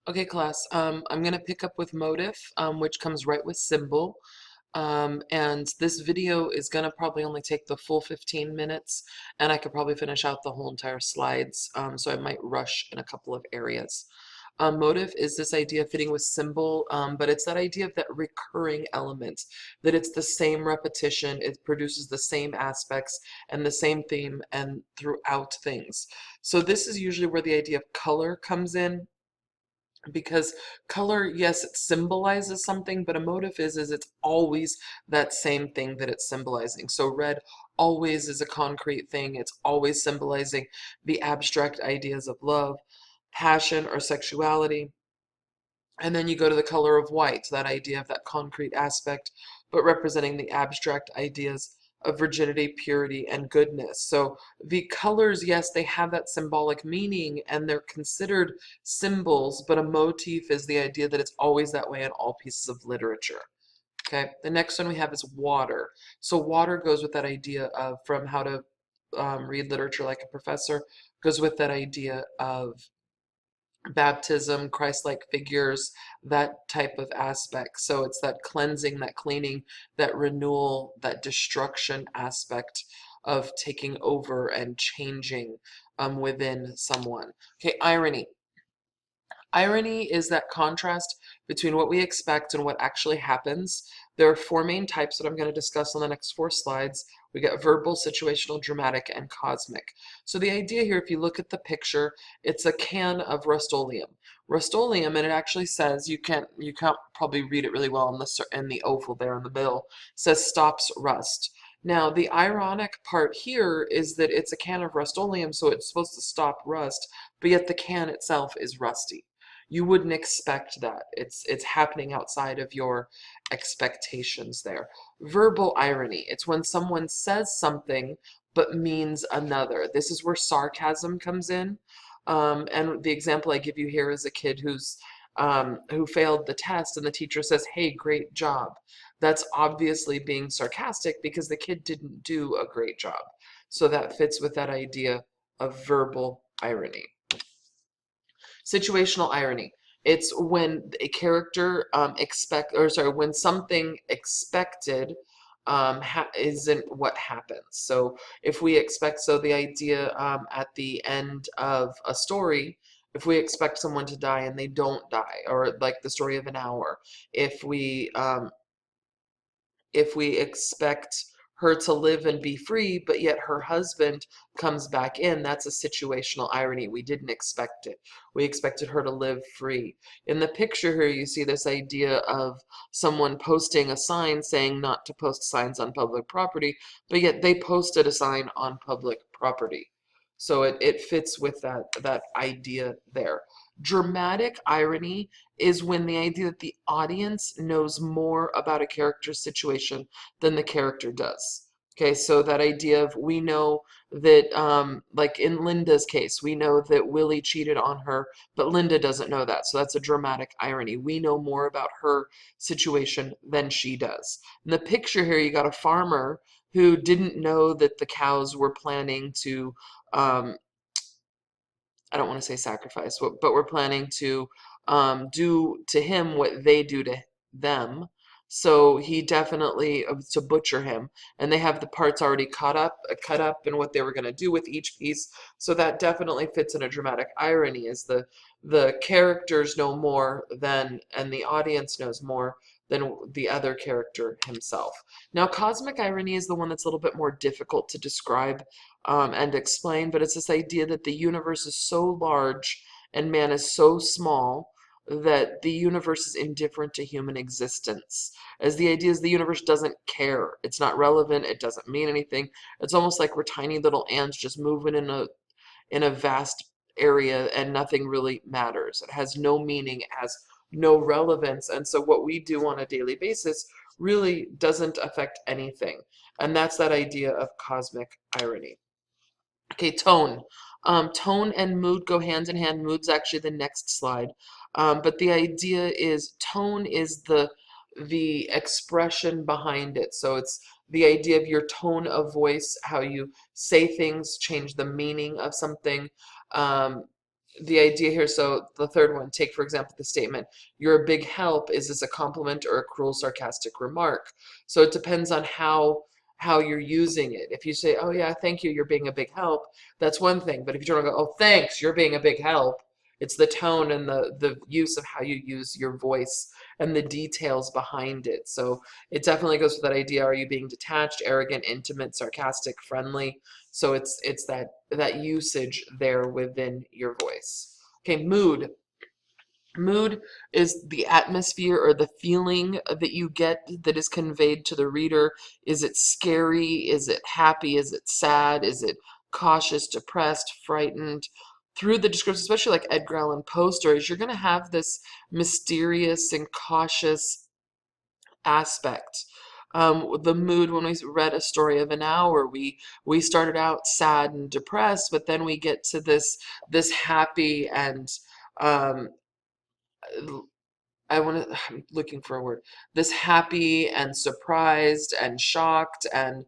Okay, class. I'm gonna pick up with motive, which comes right with symbol. And this video is gonna probably only take the full 15 minutes, and I could probably finish out the whole entire slides, so I might rush in a couple of areas. Motive is this idea of fitting with symbol, but it's that idea of that recurring element, that it's the same repetition, it produces the same aspects and the same theme and throughout things. So this is usually where the idea of color comes in, because color, yes, it symbolizes something, but a motive is it's always that same thing that it's symbolizing. So red always is a concrete thing. It's always symbolizing the abstract ideas of love, passion, or sexuality. And then you go to the color of white, that idea of that concrete aspect, but representing the abstract ideas of virginity, purity, and goodness. So the colors, yes, they have that symbolic meaning and they're considered symbols, but a motif is the idea that it's always that way in all pieces of literature. Okay, the next one we have is water. So water goes with that idea of, from how to read literature like a professor, goes with that idea of baptism, Christ-like figures, that type of aspect. So it's that cleansing, that cleaning, that renewal, that destruction aspect of taking over and changing within someone. Okay, irony. Irony is that contrast between what we expect and what actually happens. There are four main types that I'm going to discuss on the next four slides. We got verbal, situational, dramatic, and cosmic. So the idea here, if you look at the picture, it's a can of Rust-Oleum. Rust-Oleum, and it actually says, you can't probably read it really well in the oval there in the bill, says stops rust. Now, the ironic part here is that it's a can of Rust-Oleum, so it's supposed to stop rust, but yet the can itself is rusty. You wouldn't expect that. It's happening outside of your expectations there. Verbal irony. It's when someone says something but means another. This is where sarcasm comes in. And the example I give you here is a kid who failed the test and the teacher says, "Hey, great job." That's obviously being sarcastic because the kid didn't do a great job. So that fits with that idea of verbal irony. Situational irony. It's when a character when something expected isn't what happens. So if we expect, so the idea at the end of a story, if we expect someone to die and they don't die, or like the story of an hour, if we um, if we expect her to live and be free, but yet her husband comes back in, that's a situational irony. We didn't expect it. We expected her to live free. In the picture here, you see this idea of someone posting a sign saying not to post signs on public property, but yet they posted a sign on public property. So it fits with that idea there. Dramatic irony is when the idea that the audience knows more about a character's situation than the character does. Okay, so that idea of, we know that, like in Linda's case, we know that Willie cheated on her, but Linda doesn't know that. So that's a dramatic irony. We know more about her situation than she does. In the picture here, you got a farmer who didn't know that the cows were planning to, um, I don't want to say sacrifice, but we're planning to do to him what they do to them. So he definitely, to butcher him, and they have the parts already cut up, and what they were going to do with each piece. So that definitely fits in a dramatic irony, is the characters know more than, and the audience knows more than the other character himself. Now, cosmic irony is the one that's a little bit more difficult to describe and explain, but it's this idea that the universe is so large and man is so small that the universe is indifferent to human existence. As the idea is the universe doesn't care. It's not relevant. It doesn't mean anything. It's almost like we're tiny little ants just moving in a vast area and nothing really matters. It has no meaning, it has no relevance. And so what we do on a daily basis really doesn't affect anything. And that's that idea of cosmic irony. Okay, tone. Tone and mood go hand in hand. Mood's actually the next slide. But the idea is tone is the expression behind it. So it's the idea of your tone of voice, how you say things, change the meaning of something. Um, the idea here, so the third one, take for example the statement, "You're a big help." Is this a compliment or a cruel, sarcastic remark? So it depends on how you're using it. If you say, "Oh yeah, thank you, you're being a big help," that's one thing. But if you turn around and go, "Oh, thanks, you're being a big help," it's the tone and the use of how you use your voice and the details behind it. So it definitely goes with that idea. Are you being detached, arrogant, intimate, sarcastic, friendly? So it's that usage there within your voice. Okay, mood. Mood is the atmosphere or the feeling that you get that is conveyed to the reader. Is it scary? Is it happy? Is it sad? Is it cautious, depressed, frightened? Through the description, especially like Edgar Allan Poe stories, you're going to have this mysterious and cautious aspect. The mood, when we read A Story of an Hour, we started out sad and depressed, but then we get to this happy and um, I'm looking for a word. This happy and surprised and shocked, and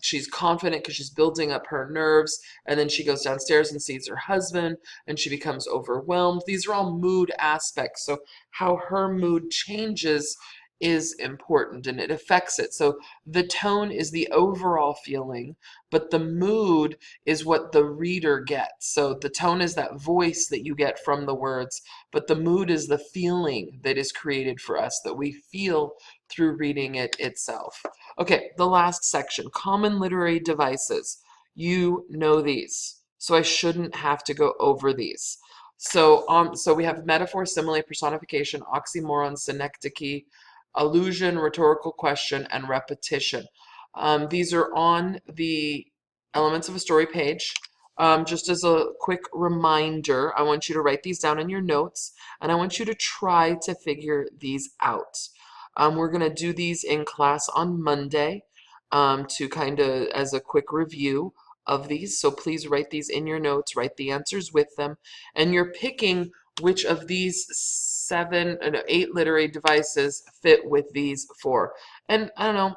she's confident because she's building up her nerves. And then she goes downstairs and sees her husband, and she becomes overwhelmed. These are all mood aspects. So how her mood changes is important, and it affects it. So the tone is the overall feeling, but the mood is what the reader gets. So the tone is that voice that you get from the words, but the mood is the feeling that is created for us, that we feel through reading it itself. Okay, the last section, common literary devices. You know these, so I shouldn't have to go over these. So we have metaphor, simile, personification, oxymoron, synecdoche, allusion, rhetorical question, and repetition. These are on the Elements of a Story page. Just as a quick reminder, I want you to write these down in your notes, and I want you to try to figure these out. We're going to do these in class on Monday to kind of as a quick review of these. So please write these in your notes, write the answers with them, and you're picking which of these eight literary devices fit with these four. And I don't know,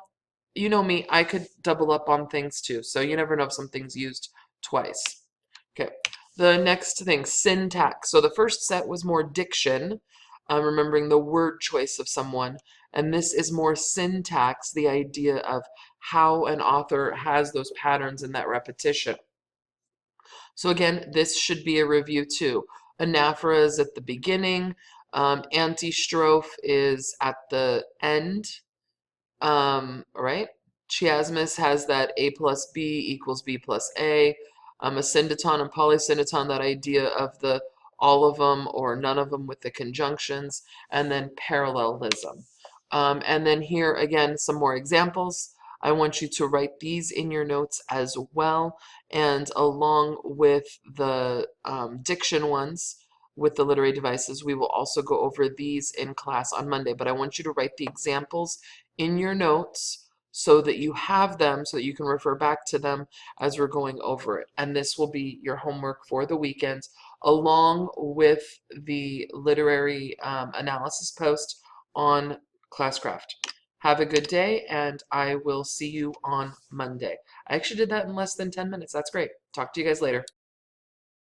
you know me, I could double up on things too. So you never know if something's used twice. Okay, the next thing, syntax. So the first set was more diction, remembering the word choice of someone. And this is more syntax, the idea of how an author has those patterns and that repetition. So again, this should be a review too. Anaphora is at the beginning. Antistrophe is at the end. Right? Chiasmus has that A plus B equals B plus A. A syndeton and polysyndeton, that idea of the all of them or none of them with the conjunctions, and then parallelism. And then here again, some more examples. I want you to write these in your notes as well, and along with the diction ones, with the literary devices, we will also go over these in class on Monday. But I want you to write the examples in your notes so that you have them, so that you can refer back to them as we're going over it. And this will be your homework for the weekend, along with the literary analysis post on Classcraft. Have a good day, and I will see you on Monday. I actually did that in less than 10 minutes. That's great. Talk to you guys later.